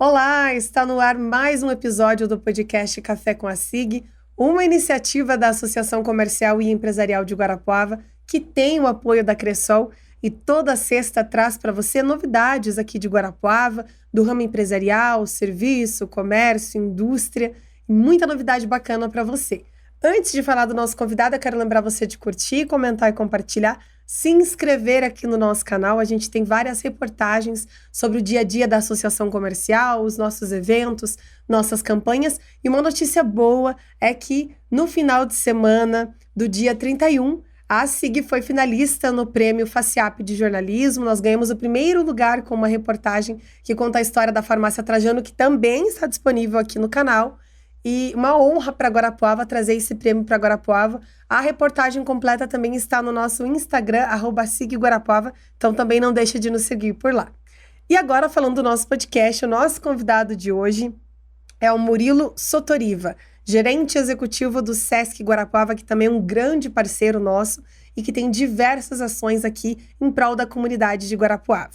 Olá, está no ar mais um episódio do podcast Café com a SIG, uma iniciativa da Associação Comercial e Empresarial de Guarapuava, que tem o apoio da Cressol e toda sexta traz para você novidades aqui de Guarapuava, do ramo empresarial, serviço, comércio, indústria e muita novidade bacana para você. Antes de falar do nosso convidado, eu quero lembrar você de curtir, comentar e compartilhar, se inscrever aqui no nosso canal. A gente tem várias reportagens sobre o dia a dia da associação comercial, os nossos eventos, nossas campanhas. E uma notícia boa é que no final de semana do dia 31, a SIG foi finalista no prêmio FACIAP de jornalismo. Nós ganhamos o primeiro lugar com uma reportagem que conta a história da farmácia Trajano, que também está disponível aqui no canal. E uma honra para Guarapuava trazer esse prêmio para Guarapuava. A reportagem completa também está no nosso Instagram, @SIGGuarapuava, então também não deixa de nos seguir por lá. E agora, falando do nosso podcast, o nosso convidado de hoje é o Murilo Sotoriva, gerente executivo do Sesc Guarapuava, que também é um grande parceiro nosso e que tem diversas ações aqui em prol da comunidade de Guarapuava.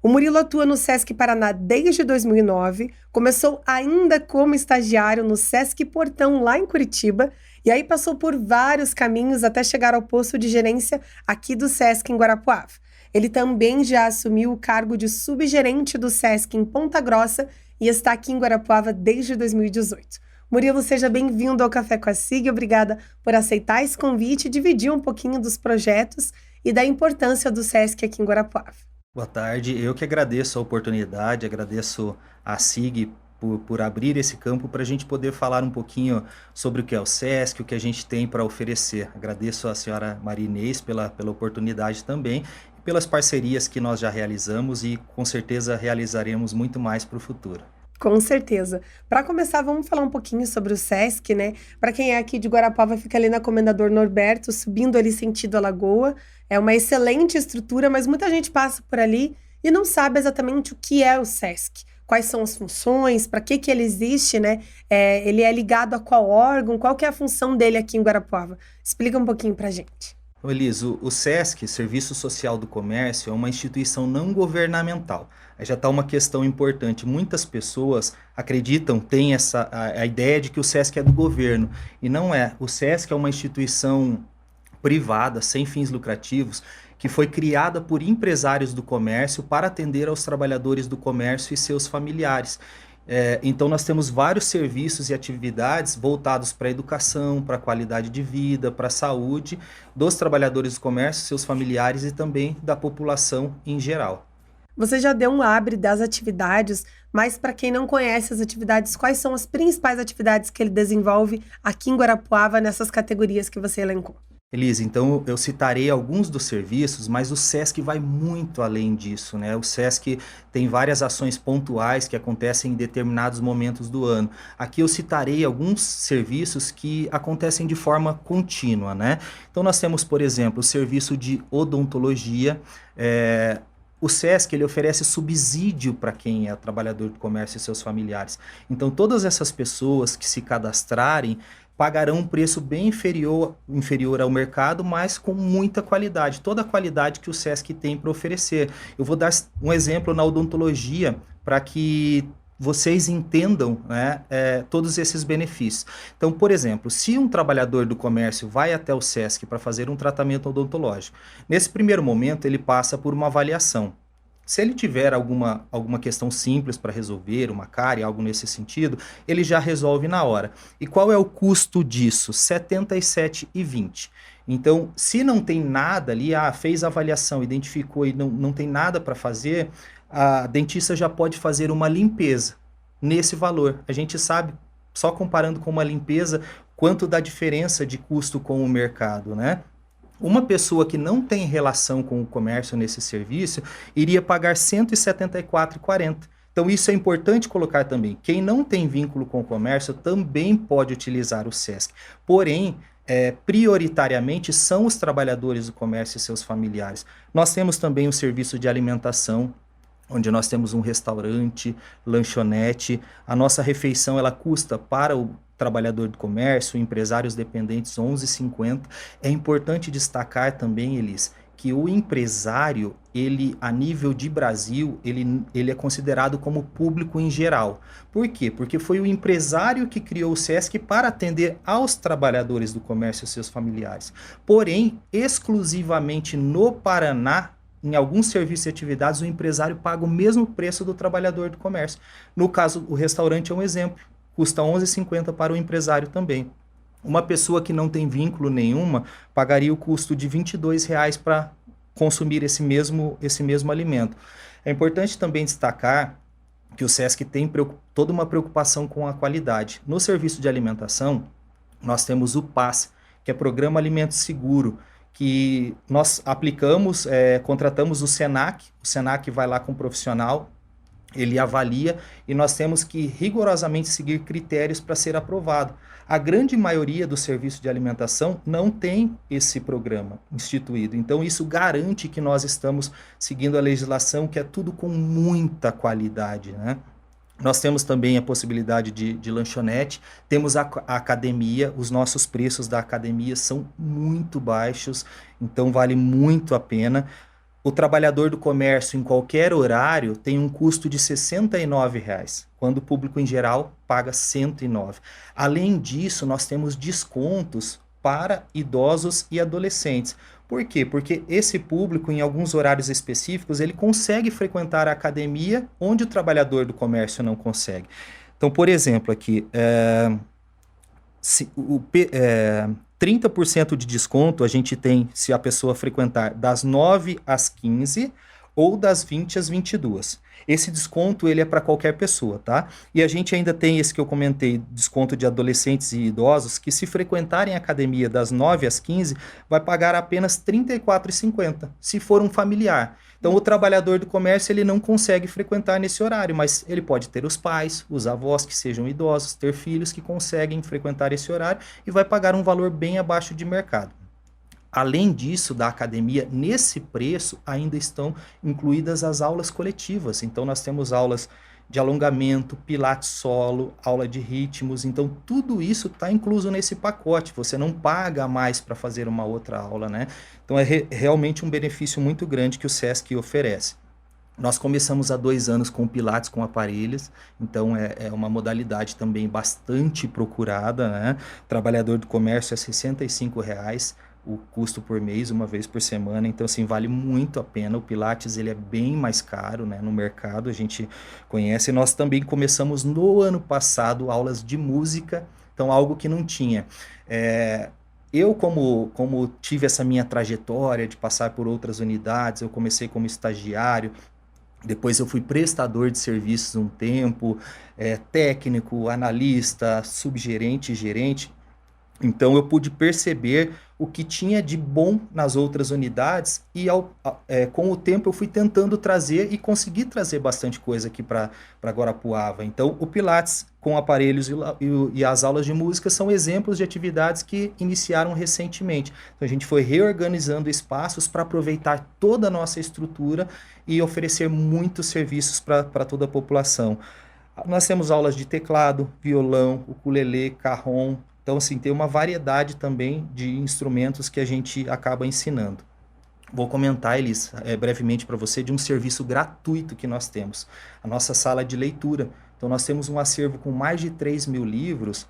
O Murilo atua no Sesc Paraná desde 2009, começou ainda como estagiário no Sesc Portão, lá em Curitiba, e aí passou por vários caminhos até chegar ao posto de gerência aqui do Sesc em Guarapuava. Ele também já assumiu o cargo de subgerente do Sesc em Ponta Grossa e está aqui em Guarapuava desde 2018. Murilo, seja bem-vindo ao Café com a SIG, obrigada por aceitar esse convite e dividir um pouquinho dos projetos e da importância do Sesc aqui em Guarapuava. Boa tarde, eu que agradeço a oportunidade, agradeço a SIG por abrir esse campo para a gente poder falar um pouquinho sobre o que é o Sesc, o que a gente tem para oferecer. Agradeço a senhora Maria Inês pela oportunidade também e pelas parcerias que nós já realizamos e com certeza realizaremos muito mais para o futuro. Com certeza. Para começar, vamos falar um pouquinho sobre o Sesc, né? Para quem é aqui de Guarapuava, fica ali na Comendador Norberto, subindo ali sentido Alagoa. É uma excelente estrutura, mas muita gente passa por ali e não sabe exatamente o que é o Sesc. Quais são as funções, para que ele existe, né? Ele é ligado a qual órgão, qual que é a função dele aqui em Guarapuava? Explica um pouquinho para a gente. Elis, o Sesc, Serviço Social do Comércio, é uma instituição não governamental. Aí já está uma questão importante. Muitas pessoas acreditam, têm a ideia de que o Sesc é do governo. E não é. O Sesc é uma instituição privada, sem fins lucrativos, que foi criada por empresários do comércio para atender aos trabalhadores do comércio e seus familiares. Então nós temos vários serviços e atividades voltados para a educação, para a qualidade de vida, para a saúde dos trabalhadores do comércio, seus familiares e também da população em geral. Você já deu um abre das atividades, mas para quem não conhece as atividades, quais são as principais atividades que ele desenvolve aqui em Guarapuava nessas categorias que você elencou? Elisa, então eu citarei alguns dos serviços, mas o Sesc vai muito além disso, né? O Sesc tem várias ações pontuais que acontecem em determinados momentos do ano. Aqui eu citarei alguns serviços que acontecem de forma contínua, né? Então nós temos, por exemplo, o serviço de odontologia. O Sesc ele oferece subsídio para quem é trabalhador do comércio e seus familiares. Então todas essas pessoas que se cadastrarem pagarão um preço bem inferior ao mercado, mas com muita qualidade, toda a qualidade que o Sesc tem para oferecer. Eu vou dar um exemplo na odontologia para que vocês entendam, né, todos esses benefícios. Então, por exemplo, se um trabalhador do comércio vai até o Sesc para fazer um tratamento odontológico, nesse primeiro momento ele passa por uma avaliação. Se ele tiver alguma questão simples para resolver, uma cárie, algo nesse sentido, ele já resolve na hora. E qual é o custo disso? R$ 77,20. Então, se não tem nada ali, fez a avaliação, identificou e não tem nada para fazer, a dentista já pode fazer uma limpeza nesse valor. A gente sabe, só comparando com uma limpeza, quanto dá diferença de custo com o mercado, né? Uma pessoa que não tem relação com o comércio nesse serviço iria pagar R$ 174,40. Então isso é importante colocar também. Quem não tem vínculo com o comércio também pode utilizar o Sesc. Porém, prioritariamente são os trabalhadores do comércio e seus familiares. Nós temos também o serviço de alimentação, onde nós temos um restaurante, lanchonete. A nossa refeição ela custa para o trabalhador do comércio, empresários dependentes, R$ 11,50. É importante destacar também, Elis, que o empresário, ele, a nível de Brasil, ele é considerado como público em geral. Por quê? Porque foi o empresário que criou o SESC para atender aos trabalhadores do comércio e seus familiares. Porém, exclusivamente no Paraná, em alguns serviços e atividades, o empresário paga o mesmo preço do trabalhador do comércio. No caso, o restaurante é um exemplo, custa R$ 11,50 para o empresário também. Uma pessoa que não tem vínculo nenhuma pagaria o custo de R$ 22,00 para consumir esse mesmo alimento. É importante também destacar que o SESC tem toda uma preocupação com a qualidade. No serviço de alimentação, nós temos o PAS, que é Programa Alimento Seguro, que nós aplicamos, contratamos o Senac vai lá com o profissional, ele avalia e nós temos que rigorosamente seguir critérios para ser aprovado. A grande maioria do serviço de alimentação não tem esse programa instituído, então isso garante que nós estamos seguindo a legislação, que é tudo com muita qualidade, né? Nós temos também a possibilidade de lanchonete, temos a academia, os nossos preços da academia são muito baixos, então vale muito a pena. O trabalhador do comércio, em qualquer horário, tem um custo de R$ 69,00, quando o público em geral paga R$ 109. Além disso, nós temos descontos para idosos e adolescentes. Por quê? Porque esse público, em alguns horários específicos, ele consegue frequentar a academia onde o trabalhador do comércio não consegue. Então, por exemplo, aqui, 30% de desconto a gente tem se a pessoa frequentar das 9 às 15 ou das 20 às 22. Esse desconto ele é para qualquer pessoa, tá? E a gente ainda tem esse que eu comentei, desconto de adolescentes e idosos, que se frequentarem a academia das 9 às 15, vai pagar apenas R$ 34,50, se for um familiar. Então, o trabalhador do comércio ele não consegue frequentar nesse horário, mas ele pode ter os pais, os avós que sejam idosos, ter filhos que conseguem frequentar esse horário e vai pagar um valor bem abaixo de mercado. Além disso, da academia, nesse preço ainda estão incluídas as aulas coletivas. Então, nós temos aulas de alongamento, pilates solo, aula de ritmos. Então, tudo isso está incluso nesse pacote. Você não paga mais para fazer uma outra aula, né? Então, é realmente um benefício muito grande que o SESC oferece. Nós começamos há 2 anos com pilates com aparelhos, então é uma modalidade também bastante procurada, né? Trabalhador do comércio é R$ 65,00. O custo por mês, uma vez por semana, então assim, vale muito a pena. O Pilates ele é bem mais caro, né, no mercado, a gente conhece. Nós também começamos no ano passado aulas de música, então algo que não tinha. Eu, como tive essa minha trajetória de passar por outras unidades, eu comecei como estagiário, depois eu fui prestador de serviços um tempo, técnico, analista, subgerente, gerente. Então, eu pude perceber o que tinha de bom nas outras unidades e, com o tempo, eu fui tentando trazer e consegui trazer bastante coisa aqui para Guarapuava. Então, o Pilates com aparelhos e as aulas de música são exemplos de atividades que iniciaram recentemente. Então, a gente foi reorganizando espaços para aproveitar toda a nossa estrutura e oferecer muitos serviços para toda a população. Nós temos aulas de teclado, violão, ukulele, cajón. Então, assim, tem uma variedade também de instrumentos que a gente acaba ensinando. Vou comentar, Elis, brevemente para você de um serviço gratuito que nós temos. A nossa sala de leitura. Então, nós temos um acervo com mais de 3.000 livros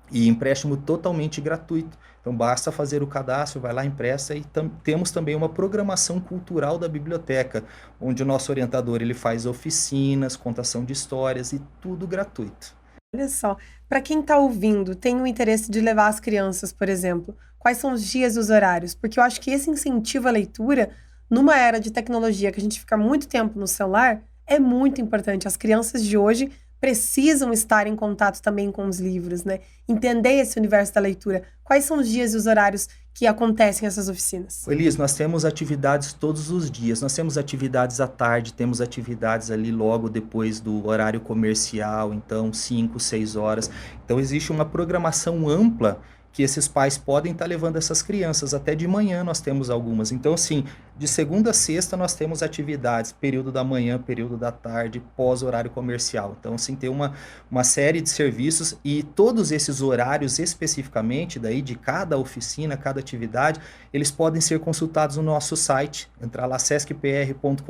e empréstimo totalmente gratuito. Então, basta fazer o cadastro, vai lá, empresta e temos também uma programação cultural da biblioteca, onde o nosso orientador ele faz oficinas, contação de histórias e tudo gratuito. Olha só, para quem está ouvindo, tem o interesse de levar as crianças, por exemplo, quais são os dias e os horários? Porque eu acho que esse incentivo à leitura, numa era de tecnologia que a gente fica muito tempo no celular, é muito importante. As crianças de hoje precisam estar em contato também com os livros, né? Entender esse universo da leitura. Quais são os dias e os horários que acontecem essas oficinas? Elis, nós temos atividades todos os dias. Nós temos atividades à tarde, temos atividades ali logo depois do horário comercial, então 5, 6 horas. Então existe uma programação ampla que esses pais podem estar levando essas crianças. Até de manhã nós temos algumas. Então, assim, De segunda a sexta nós temos atividades, período da manhã, período da tarde, pós-horário comercial. Então, assim, tem uma série de serviços e todos esses horários especificamente, daí de cada oficina, cada atividade, eles podem ser consultados no nosso site, entrar lá sescpr.com.br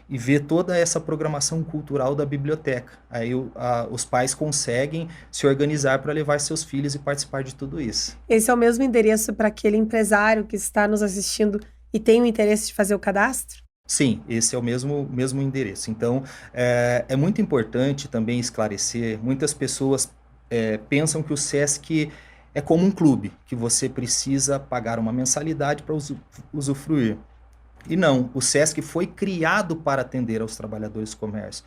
e ver toda essa programação cultural da biblioteca. Aí os pais conseguem se organizar para levar seus filhos e participar de tudo isso. Esse é o mesmo endereço para aquele empresário que está nos assistindo e tem o interesse de fazer o cadastro? Sim, esse é o mesmo endereço. Então, é muito importante também esclarecer, muitas pessoas pensam que o SESC é como um clube, que você precisa pagar uma mensalidade para usufruir. E não, o SESC foi criado para atender aos trabalhadores do comércio.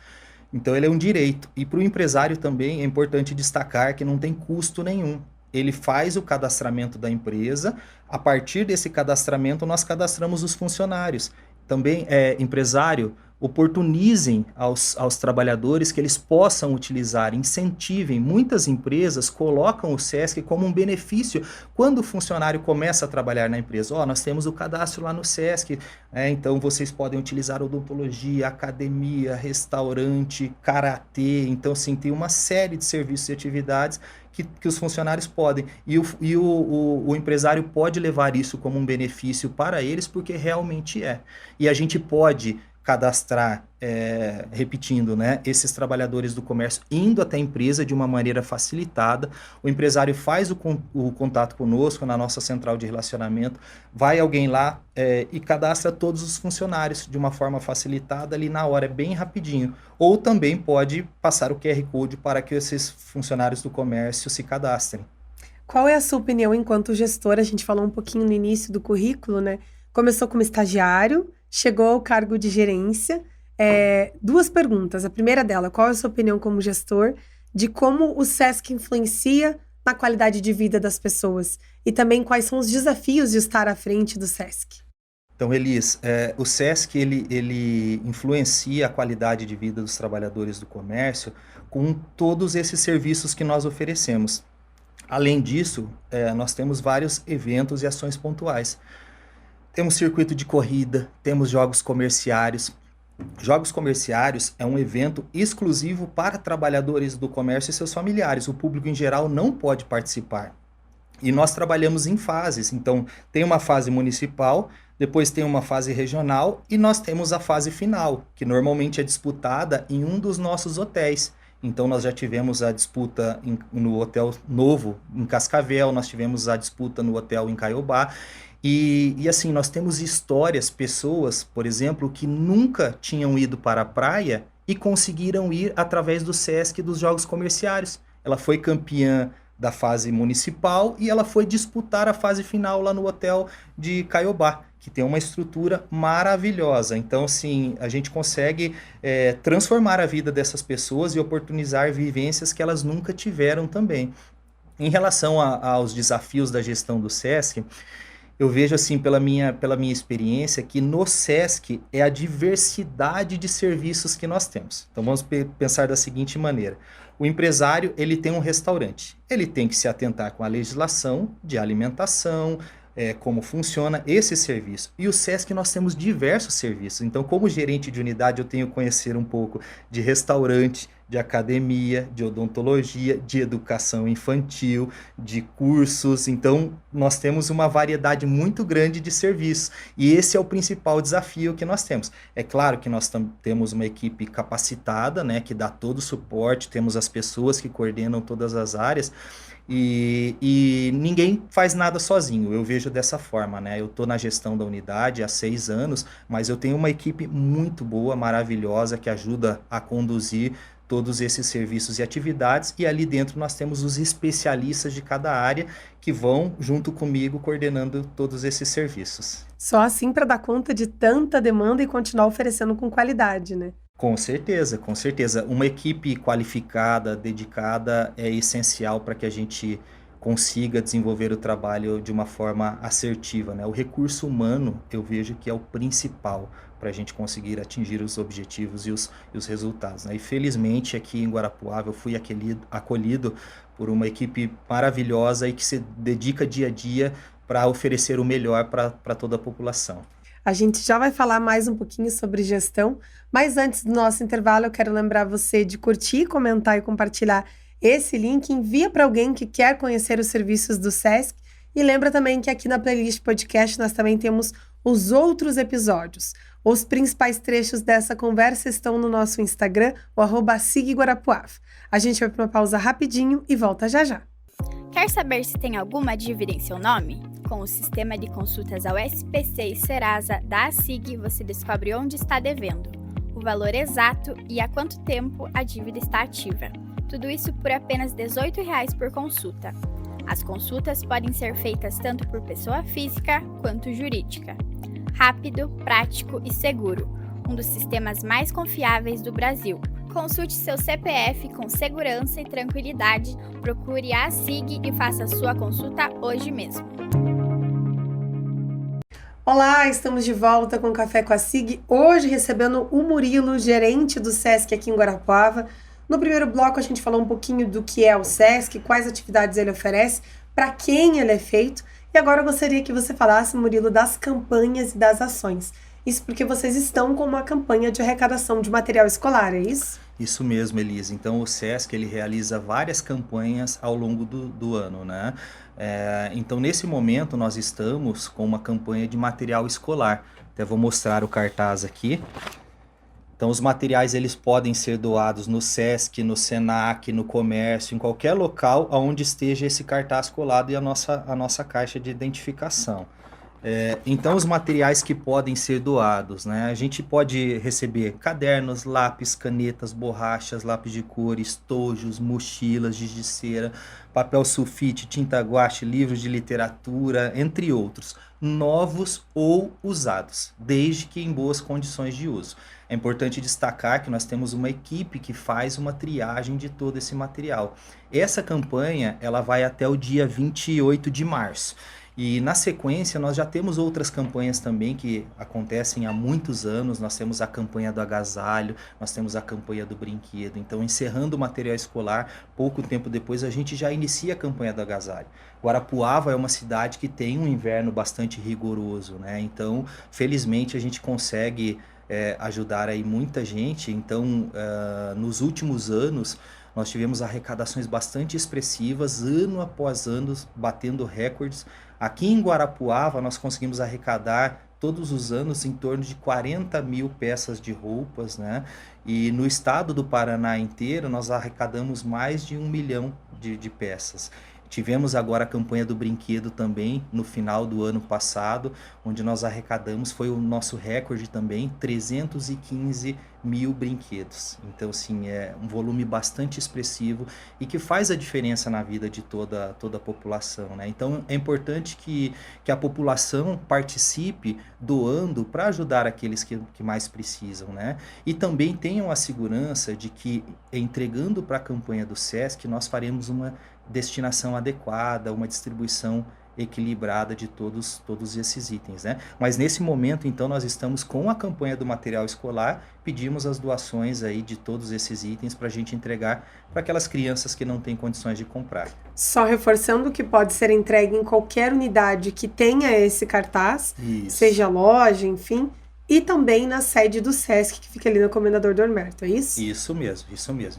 Então, ele é um direito. E para o empresário também é importante destacar que não tem custo nenhum. Ele faz o cadastramento da empresa, a partir desse cadastramento nós cadastramos os funcionários. Também, empresário, oportunizem aos trabalhadores que eles possam utilizar, incentivem. Muitas empresas colocam o SESC como um benefício quando o funcionário começa a trabalhar na empresa. Nós temos o cadastro lá no SESC, então vocês podem utilizar odontologia, academia, restaurante, karatê. Então, sim, tem uma série de serviços e atividades que os funcionários podem. E o empresário pode levar isso como um benefício para eles, porque realmente é. E a gente pode cadastrar, repetindo, né, esses trabalhadores do comércio indo até a empresa de uma maneira facilitada. O empresário faz o contato conosco na nossa central de relacionamento, vai alguém lá e cadastra todos os funcionários de uma forma facilitada ali na hora, bem rapidinho. Ou também pode passar o QR Code para que esses funcionários do comércio se cadastrem. Qual é a sua opinião enquanto gestor? A gente falou um pouquinho no início do currículo, né? Começou como estagiário, chegou ao cargo de gerência. Duas perguntas. A primeira dela, qual é a sua opinião como gestor de como o SESC influencia na qualidade de vida das pessoas? E também quais são os desafios de estar à frente do SESC? Então, Elis, o SESC ele influencia a qualidade de vida dos trabalhadores do comércio com todos esses serviços que nós oferecemos. Além disso, nós temos vários eventos e ações pontuais. Temos circuito de corrida, temos jogos comerciários. Jogos comerciários é um evento exclusivo para trabalhadores do comércio e seus familiares. O público em geral não pode participar. E nós trabalhamos em fases. Então, tem uma fase municipal, depois tem uma fase regional e nós temos a fase final, que normalmente é disputada em um dos nossos hotéis. Então, nós já tivemos a disputa no Hotel Novo, em Cascavel, nós tivemos a disputa no hotel em Caiobá. E assim, nós temos histórias, pessoas, por exemplo, que nunca tinham ido para a praia e conseguiram ir através do SESC dos Jogos Comerciários. Ela foi campeã da fase municipal e ela foi disputar a fase final lá no hotel de Caiobá, que tem uma estrutura maravilhosa. Então, assim, a gente consegue transformar a vida dessas pessoas e oportunizar vivências que elas nunca tiveram também. Em relação aos desafios da gestão do SESC, eu vejo assim, pela minha experiência, que no SESC é a diversidade de serviços que nós temos. Então vamos pensar da seguinte maneira. O empresário, ele tem um restaurante. Ele tem que se atentar com a legislação de alimentação, como funciona esse serviço. E o SESC nós temos diversos serviços. Então, como gerente de unidade, eu tenho que conhecer um pouco de restaurante, de academia, de odontologia, de educação infantil, de cursos. Então, nós temos uma variedade muito grande de serviços. E esse é o principal desafio que nós temos. É claro que nós temos uma equipe capacitada, né, que dá todo o suporte, temos as pessoas que coordenam todas as áreas, e ninguém faz nada sozinho, eu vejo dessa forma, né? Eu estou na gestão da unidade há 6 anos, mas eu tenho uma equipe muito boa, maravilhosa, que ajuda a conduzir todos esses serviços e atividades, e ali dentro nós temos os especialistas de cada área que vão junto comigo coordenando todos esses serviços. Só assim para dar conta de tanta demanda e continuar oferecendo com qualidade, né? Com certeza, com certeza. Uma equipe qualificada, dedicada, é essencial para que a gente consiga desenvolver o trabalho de uma forma assertiva, né? O recurso humano, eu vejo que é o principal para a gente conseguir atingir os objetivos e os resultados, né? E felizmente aqui em Guarapuava eu fui acolhido por uma equipe maravilhosa e que se dedica dia a dia para oferecer o melhor para toda a população. A gente já vai falar mais um pouquinho sobre gestão, mas antes do nosso intervalo, eu quero lembrar você de curtir, comentar e compartilhar esse link. Envia para alguém que quer conhecer os serviços do SESC. E lembra também que aqui na playlist podcast nós também temos os outros episódios. Os principais trechos dessa conversa estão no nosso Instagram, o @SigGuarapuava. A gente vai para uma pausa rapidinho e volta já já. Quer saber se tem alguma dívida em seu nome? Com o sistema de consultas ao SPC e Serasa da ASIG, você descobre onde está devendo, o valor exato e há quanto tempo a dívida está ativa. Tudo isso por apenas R$ 18 por consulta. As consultas podem ser feitas tanto por pessoa física quanto jurídica. Rápido, prático e seguro, um dos sistemas mais confiáveis do Brasil. Consulte seu CPF com segurança e tranquilidade, procure a ASIG e faça sua consulta hoje mesmo. Olá, estamos de volta com o Café com a SIG, hoje recebendo o Murilo, gerente do SESC aqui em Guarapuava. No primeiro bloco a gente falou um pouquinho do que é o SESC, quais atividades ele oferece, para quem ele é feito. E agora eu gostaria que você falasse, Murilo, das campanhas e das ações. Isso porque vocês estão com uma campanha de arrecadação de material escolar, é isso? Isso mesmo, Elisa. Então, o SESC ele realiza várias campanhas ao longo do ano, né? Então, nesse momento, nós estamos com uma campanha de material escolar. Até vou mostrar o cartaz aqui. Então, os materiais eles podem ser doados no SESC, no SENAC, no comércio, em qualquer local onde esteja esse cartaz colado e a nossa caixa de identificação. Então, os materiais que podem ser doados, né? A gente pode receber cadernos, lápis, canetas, borrachas, lápis de cor, estojos, mochilas, giz de cera, papel sulfite, tinta guache, livros de literatura, entre outros, novos ou usados, desde que em boas condições de uso. É importante destacar que nós temos uma equipe que faz uma triagem de todo esse material. Essa campanha ela vai até o dia 28 de março. E na sequência nós já temos outras campanhas também que acontecem há muitos anos. Nós temos a campanha do agasalho, nós temos a campanha do brinquedo. Então, encerrando o material escolar, pouco tempo depois a gente já inicia a campanha do agasalho. Guarapuava é uma cidade que tem um inverno bastante rigoroso, né? Então, felizmente a gente consegue ajudar aí muita gente. Então, nos últimos anos nós tivemos arrecadações bastante expressivas, ano após ano, batendo recordes. Aqui em Guarapuava, nós conseguimos arrecadar todos os anos em torno de 40 mil peças de roupas, né? E no estado do Paraná inteiro, nós arrecadamos mais de 1 milhão de peças. Tivemos agora a campanha do brinquedo também, no final do ano passado, onde nós arrecadamos, foi o nosso recorde também, 315 mil brinquedos. Então, assim, é um volume bastante expressivo e que faz a diferença na vida de toda a população, né? Então, é importante que a população participe doando para ajudar aqueles que mais precisam, né? E também tenham a segurança de que, entregando para a campanha do SESC, nós faremos uma destinação adequada, uma distribuição equilibrada de todos esses itens, né? Mas nesse momento, então, nós estamos com a campanha do material escolar, pedimos as doações aí de todos esses itens para a gente entregar para aquelas crianças que não têm condições de comprar. Só reforçando que pode ser entregue em qualquer unidade que tenha esse cartaz, Isso. Seja loja, enfim, e também na sede do SESC, que fica ali no Comendador Dormerto, é isso? Isso mesmo.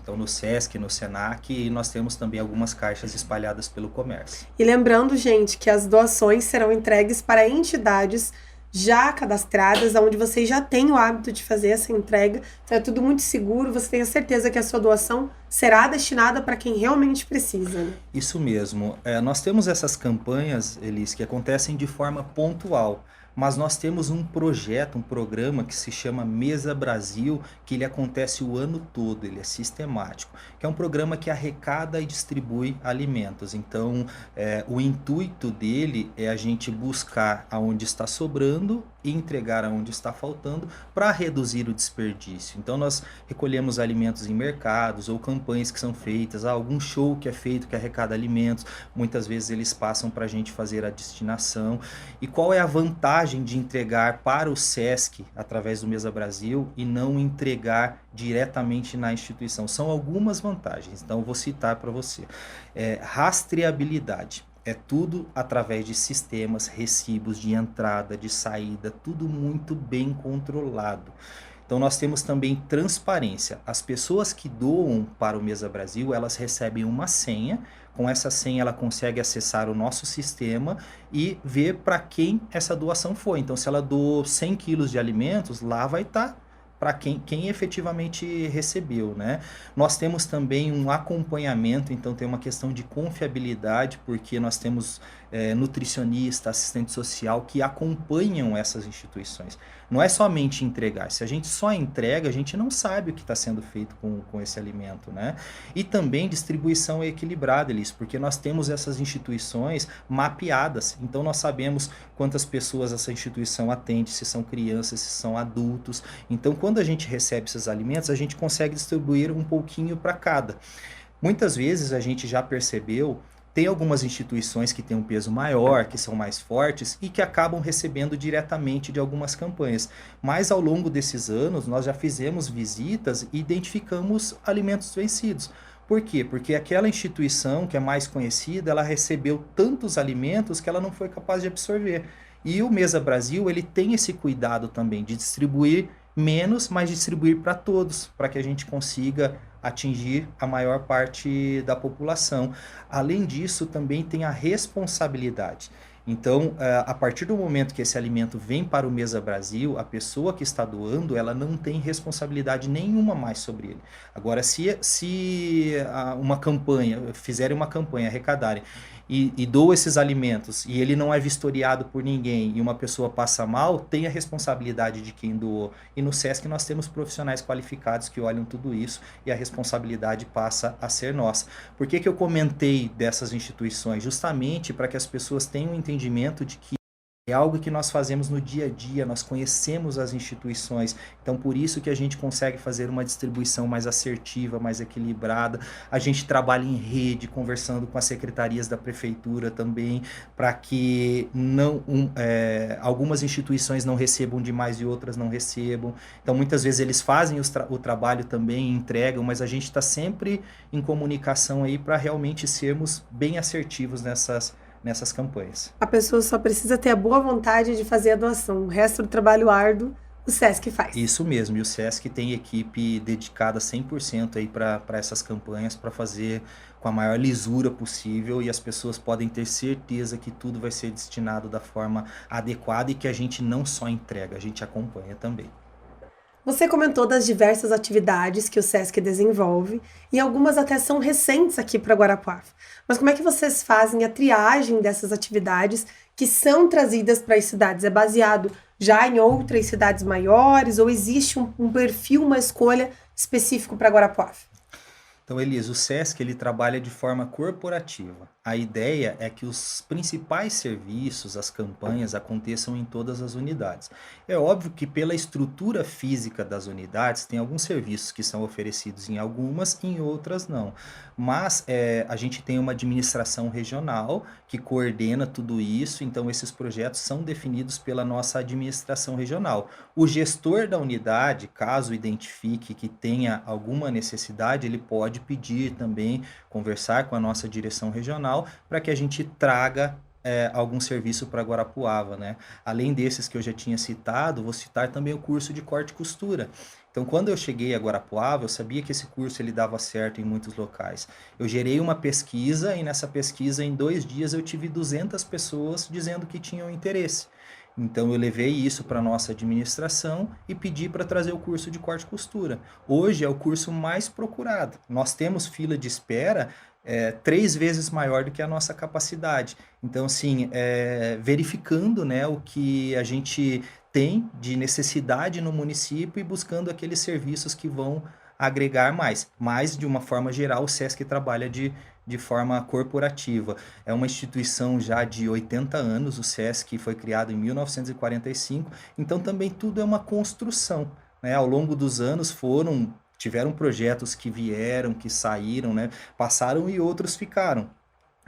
Então, no SESC, no SENAC, nós temos também algumas caixas espalhadas pelo comércio. E lembrando, gente, que as doações serão entregues para entidades já cadastradas, onde vocês já têm o hábito de fazer essa entrega. Então é tudo muito seguro, você tem a certeza que a sua doação será destinada para quem realmente precisa, né? Isso mesmo. Nós temos essas campanhas, Elis, que acontecem de forma pontual. Mas nós temos um projeto, um programa que se chama Mesa Brasil, que ele acontece o ano todo, ele é sistemático, que é um programa que arrecada e distribui alimentos. Então, o intuito dele é a gente buscar aonde está sobrando e entregar aonde está faltando para reduzir o desperdício. Então, nós recolhemos alimentos em mercados ou campanhas que são feitas, algum show que é feito que arrecada alimentos, muitas vezes eles passam para a gente fazer a destinação. E qual é a vantagem de entregar para o SESC através do Mesa Brasil e não entregar diretamente na instituição? São algumas vantagens, então eu vou citar para você. Rastreabilidade. É tudo através de sistemas, recibos de entrada, de saída, tudo muito bem controlado. Então nós temos também transparência. As pessoas que doam para o Mesa Brasil, elas recebem uma senha. Com essa senha ela consegue acessar o nosso sistema e ver para quem essa doação foi. Então se ela doou 100 quilos de alimentos, lá vai estar para quem efetivamente recebeu, né? Nós temos também um acompanhamento, então tem uma questão de confiabilidade, porque nós temos nutricionista, assistente social que acompanham essas instituições. Não é somente entregar. Se a gente só entrega, a gente não sabe o que está sendo feito com esse alimento, né? E também distribuição equilibrada, Elis, porque nós temos essas instituições mapeadas. Então nós sabemos quantas pessoas essa instituição atende, se são crianças, se são adultos. Então quando a gente recebe esses alimentos, a gente consegue distribuir um pouquinho para cada. Muitas vezes a gente já percebeu. Tem algumas instituições que têm um peso maior, que são mais fortes e que acabam recebendo diretamente de algumas campanhas. Mas ao longo desses anos, nós já fizemos visitas e identificamos alimentos vencidos. Por quê? Porque aquela instituição que é mais conhecida, ela recebeu tantos alimentos que ela não foi capaz de absorver. E o Mesa Brasil, ele tem esse cuidado também de distribuir menos, mas distribuir para todos, para que a gente consiga atingir a maior parte da população. Além disso, também tem a responsabilidade. Então, a partir do momento que esse alimento vem para o Mesa Brasil, a pessoa que está doando, ela não tem responsabilidade nenhuma mais sobre ele. Agora, se uma campanha, fizerem uma campanha, arrecadarem, e doa esses alimentos, e ele não é vistoriado por ninguém, e uma pessoa passa mal, tem a responsabilidade de quem doou. E no SESC nós temos profissionais qualificados que olham tudo isso, e a responsabilidade passa a ser nossa. Por que eu comentei dessas instituições? Justamente para que as pessoas tenham um entendimento de que é algo que nós fazemos no dia a dia, nós conhecemos as instituições, então por isso que a gente consegue fazer uma distribuição mais assertiva, mais equilibrada. A gente trabalha em rede, conversando com as secretarias da prefeitura também, para que algumas instituições não recebam demais e outras não recebam. Então muitas vezes eles fazem o trabalho também, entregam, mas a gente está sempre em comunicação aí para realmente sermos bem assertivos nessas campanhas. A pessoa só precisa ter a boa vontade de fazer a doação. O resto do trabalho árduo, o SESC faz. Isso mesmo, e o SESC tem equipe dedicada 100% aí para essas campanhas, para fazer com a maior lisura possível, e as pessoas podem ter certeza que tudo vai ser destinado da forma adequada e que a gente não só entrega, a gente acompanha também. Você comentou das diversas atividades que o SESC desenvolve, e algumas até são recentes aqui para Guarapuava. Mas como é que vocês fazem a triagem dessas atividades que são trazidas para as cidades? É baseado já em outras cidades maiores, ou existe um perfil, uma escolha específico para Guarapuava? Então, Elisa, o SESC ele trabalha de forma corporativa. A ideia é que os principais serviços, as campanhas, aconteçam em todas as unidades. É óbvio que pela estrutura física das unidades, tem alguns serviços que são oferecidos em algumas, em outras não. Mas a gente tem uma administração regional que coordena tudo isso, então esses projetos são definidos pela nossa administração regional. O gestor da unidade, caso identifique que tenha alguma necessidade, ele pode pedir também, conversar com a nossa direção regional, para que a gente traga algum serviço para Guarapuava, né? Além desses que eu já tinha citado, vou citar também o curso de corte e costura. Então, quando eu cheguei a Guarapuava, eu sabia que esse curso ele dava certo em muitos locais. Eu gerei uma pesquisa, e nessa pesquisa, em 2 dias, eu tive 200 pessoas dizendo que tinham interesse. Então, eu levei isso para a nossa administração e pedi para trazer o curso de corte e costura. Hoje é o curso mais procurado. Nós temos fila de espera 3 vezes maior do que a nossa capacidade. Então, assim, verificando, né, o que a gente tem de necessidade no município e buscando aqueles serviços que vão agregar mais. Mas, de uma forma geral, o SESC trabalha de forma corporativa. É uma instituição já de 80 anos, o SESC foi criado em 1945, então também tudo é uma construção, né? Ao longo dos anos tiveram projetos que vieram, que saíram, né? Passaram e outros ficaram.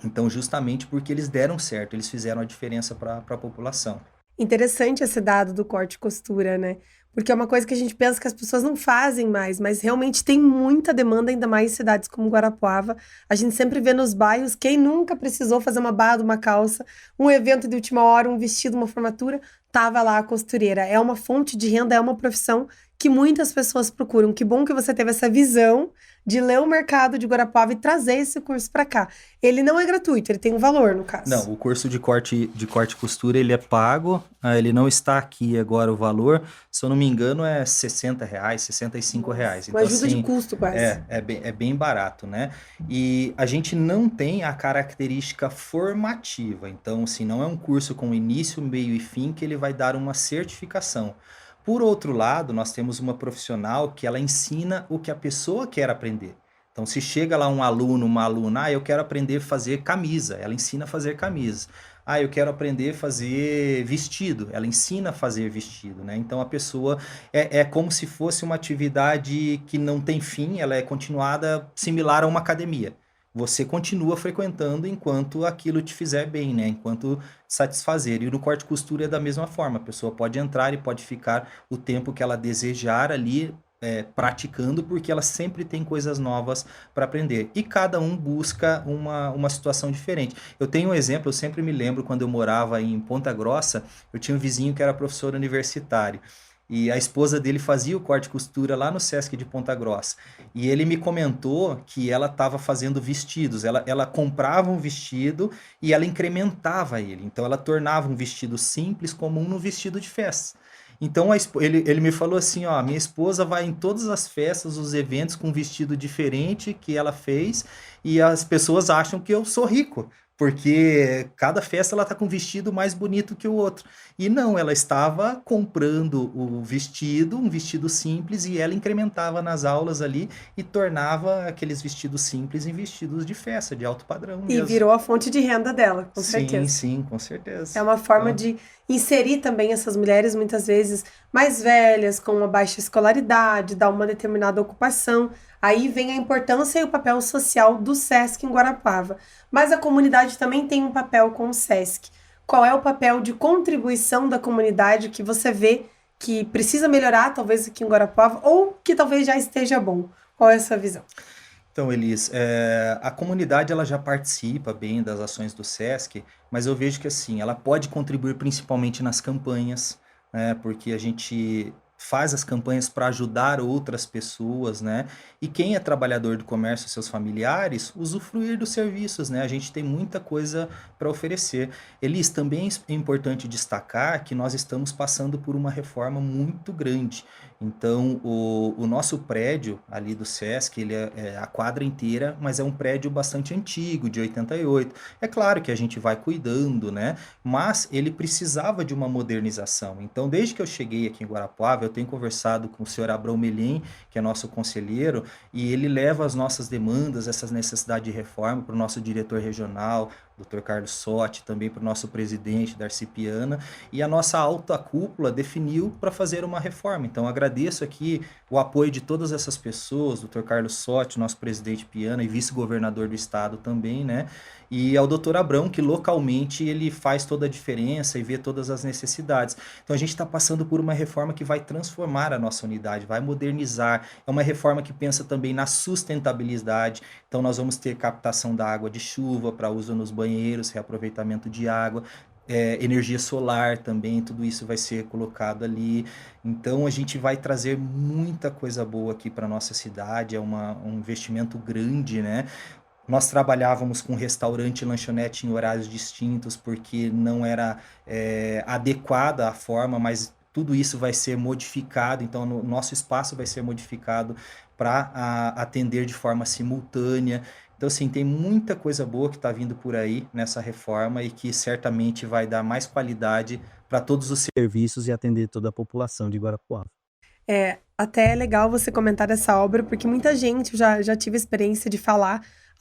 Então, justamente porque eles deram certo, eles fizeram a diferença para a população. Interessante esse dado do corte e costura, né? porque é uma coisa que a gente pensa que as pessoas não fazem mais, mas realmente tem muita demanda, ainda mais em cidades como Guarapuava. A gente sempre vê nos bairros, quem nunca precisou fazer uma barra de uma calça, um evento de última hora, um vestido, uma formatura, tava lá a costureira. É uma fonte de renda, é uma profissão que muitas pessoas procuram. Que bom que você teve essa visão de ler o mercado de Guarapuava e trazer esse curso para cá. Ele não é gratuito, ele tem um valor, no caso. Não, o curso de corte e costura, ele é pago, ele não está aqui agora o valor, se eu não me engano é R$60, R$65. Uma ajuda de custo quase. É bem barato, né? E a gente não tem a característica formativa, então, assim, não é um curso com início, meio e fim que ele vai dar uma certificação. Por outro lado, nós temos uma profissional que ela ensina o que a pessoa quer aprender. Então, se chega lá um aluno, uma aluna, eu quero aprender a fazer camisa, ela ensina a fazer camisa. Eu quero aprender a fazer vestido, ela ensina a fazer vestido, né? Então, a pessoa é como se fosse uma atividade que não tem fim, ela é continuada similar a uma academia. Você continua frequentando enquanto aquilo te fizer bem, né? Enquanto satisfazer. E no corte e costura é da mesma forma. A pessoa pode entrar e pode ficar o tempo que ela desejar ali praticando, porque ela sempre tem coisas novas para aprender. E cada um busca uma situação diferente. Eu tenho um exemplo, eu sempre me lembro quando eu morava em Ponta Grossa, eu tinha um vizinho que era professor universitário. E a esposa dele fazia o corte e costura lá no Sesc de Ponta Grossa. E ele me comentou que ela estava fazendo vestidos. Ela comprava um vestido e ela incrementava ele. Então, ela tornava um vestido simples comum num vestido de festa. Então, ele me falou assim, ó, minha esposa vai em todas as festas, os eventos com um vestido diferente que ela fez e as pessoas acham que eu sou rico. Porque cada festa ela tá com um vestido mais bonito que o outro. E não, ela estava comprando o vestido, um vestido simples, e ela incrementava nas aulas ali e tornava aqueles vestidos simples em vestidos de festa, de alto padrão E mesmo. virou a fonte de renda dela, com certeza. Sim, com certeza. É uma forma de inserir também essas mulheres, muitas vezes mais velhas, com uma baixa escolaridade, dar uma determinada ocupação. Aí vem a importância e o papel social do Sesc em Guarapuava. Mas a comunidade também tem um papel com o Sesc. Qual é o papel de contribuição da comunidade que você vê que precisa melhorar, talvez aqui em Guarapuava, ou que talvez já esteja bom? Qual é a sua visão? Então, Elis, a comunidade ela já participa bem das ações do Sesc, mas eu vejo que assim, ela pode contribuir principalmente nas campanhas, né, porque a gente faz as campanhas para ajudar outras pessoas, né? E quem é trabalhador do comércio, seus familiares, usufruir dos serviços, né? A gente tem muita coisa para oferecer. Elis, também é importante destacar que nós estamos passando por uma reforma muito grande. Então, o nosso prédio ali do Sesc, ele é a quadra inteira, mas é um prédio bastante antigo, de 88. É claro que a gente vai cuidando, né? Mas ele precisava de uma modernização. Então, desde que eu cheguei aqui em Guarapuava, eu tenho conversado com o senhor Abrão Melim, que é nosso conselheiro, e ele leva as nossas demandas, essas necessidades de reforma para o nosso diretor regional, Dr. Carlos Sotti, também para o nosso presidente, Darcy Piana, e a nossa alta cúpula definiu para fazer uma reforma. Então, agradeço aqui o apoio de todas essas pessoas, Dr. Carlos Sotti, nosso presidente Piana e vice-governador do estado também, né? E ao Dr. Abrão, que localmente ele faz toda a diferença e vê todas as necessidades. Então, a gente está passando por uma reforma que vai transformar a nossa unidade, vai modernizar. É uma reforma que pensa também na sustentabilidade. Então, nós vamos ter captação da água de chuva para uso nos banheiros, reaproveitamento de água, energia solar também, tudo isso vai ser colocado ali. Então, a gente vai trazer muita coisa boa aqui para a nossa cidade, é um investimento grande, né? Nós trabalhávamos com restaurante e lanchonete em horários distintos, porque não era adequada a forma, mas tudo isso vai ser modificado, então o nosso espaço vai ser modificado para atender de forma simultânea. Então, assim, tem muita coisa boa que está vindo por aí nessa reforma e que certamente vai dar mais qualidade para todos os serviços e atender toda a população de Guarapuava. Até é legal você comentar dessa obra, porque muita gente, eu já tive a experiência de falar,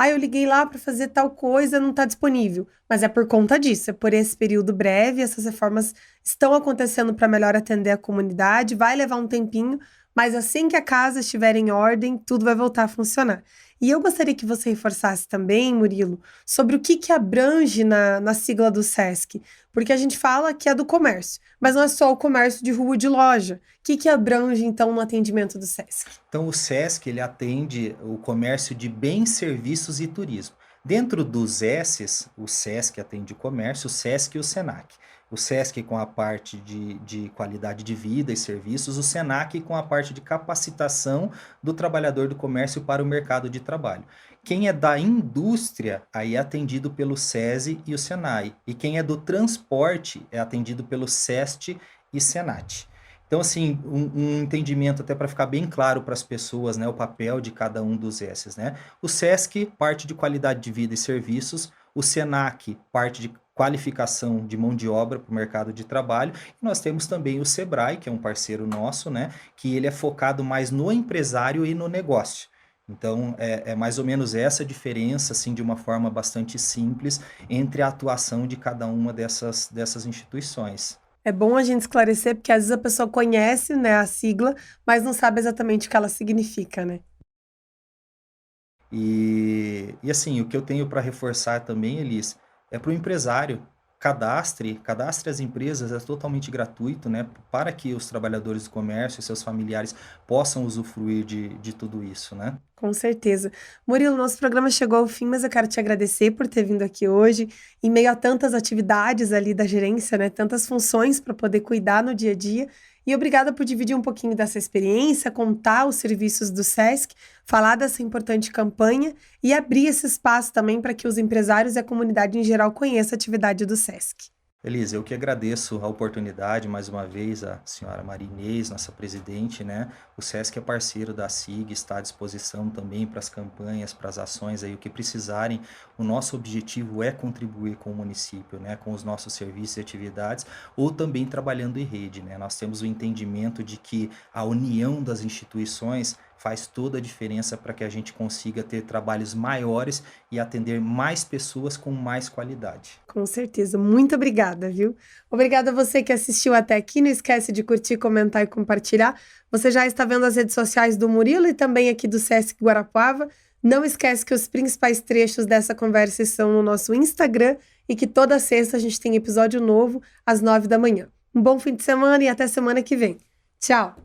eu liguei lá para fazer tal coisa, não está disponível. Mas é por conta disso, é por esse período breve, essas reformas estão acontecendo para melhor atender a comunidade, vai levar um tempinho, mas assim que a casa estiver em ordem, tudo vai voltar a funcionar. E eu gostaria que você reforçasse também, Murilo, sobre o que abrange na sigla do SESC, porque a gente fala que é do comércio, mas não é só o comércio de rua e de loja. O que abrange, então, no atendimento do SESC? Então, o SESC, ele atende o comércio de bens, serviços e turismo. Dentro dos S's, o SESC atende o comércio, o SESC e o SENAC. O SESC com a parte de qualidade de vida e serviços, o SENAC com a parte de capacitação do trabalhador do comércio para o mercado de trabalho. Quem é da indústria, aí é atendido pelo SESI e o SENAI. E quem é do transporte é atendido pelo SEST e SENAT. Então, assim, um entendimento até para ficar bem claro para as pessoas, né, o papel de cada um dos S's, né? O SESC, parte de qualidade de vida e serviços, o SENAC, parte de qualificação de mão de obra para o mercado de trabalho, e nós temos também o SEBRAE, que é um parceiro nosso, né, que ele é focado mais no empresário e no negócio. Então, é mais ou menos essa diferença, assim, de uma forma bastante simples, entre a atuação de cada uma dessas instituições. É bom a gente esclarecer, porque às vezes a pessoa conhece, né, a sigla, mas não sabe exatamente o que ela significa, né? E assim, o que eu tenho para reforçar também, Elis, é para o empresário. Cadastre as empresas, é totalmente gratuito, né? Para que os trabalhadores do comércio e seus familiares possam usufruir de tudo isso, né? Com certeza. Murilo, nosso programa chegou ao fim, mas eu quero te agradecer por ter vindo aqui hoje, em meio a tantas atividades ali da gerência, né? Tantas funções para poder cuidar no dia a dia. E obrigada por dividir um pouquinho dessa experiência, contar os serviços do SESC, falar dessa importante campanha e abrir esse espaço também para que os empresários e a comunidade em geral conheçam a atividade do SESC. Elisa, eu que agradeço a oportunidade, mais uma vez, a senhora Maria Inês, nossa presidente, né? O SESC é parceiro da SIG, está à disposição também para as campanhas, para as ações aí, o que precisarem. O nosso objetivo é contribuir com o município, né? Com os nossos serviços e atividades, ou também trabalhando em rede, né? Nós temos o entendimento de que a união das instituições faz toda a diferença para que a gente consiga ter trabalhos maiores e atender mais pessoas com mais qualidade. Com certeza. Muito obrigada, viu? Obrigada a você que assistiu até aqui. Não esquece de curtir, comentar e compartilhar. Você já está vendo as redes sociais do Murilo e também aqui do SESC Guarapuava. Não esquece que os principais trechos dessa conversa estão no nosso Instagram e que toda sexta a gente tem episódio novo às 9 da manhã. Um bom fim de semana e até semana que vem. Tchau!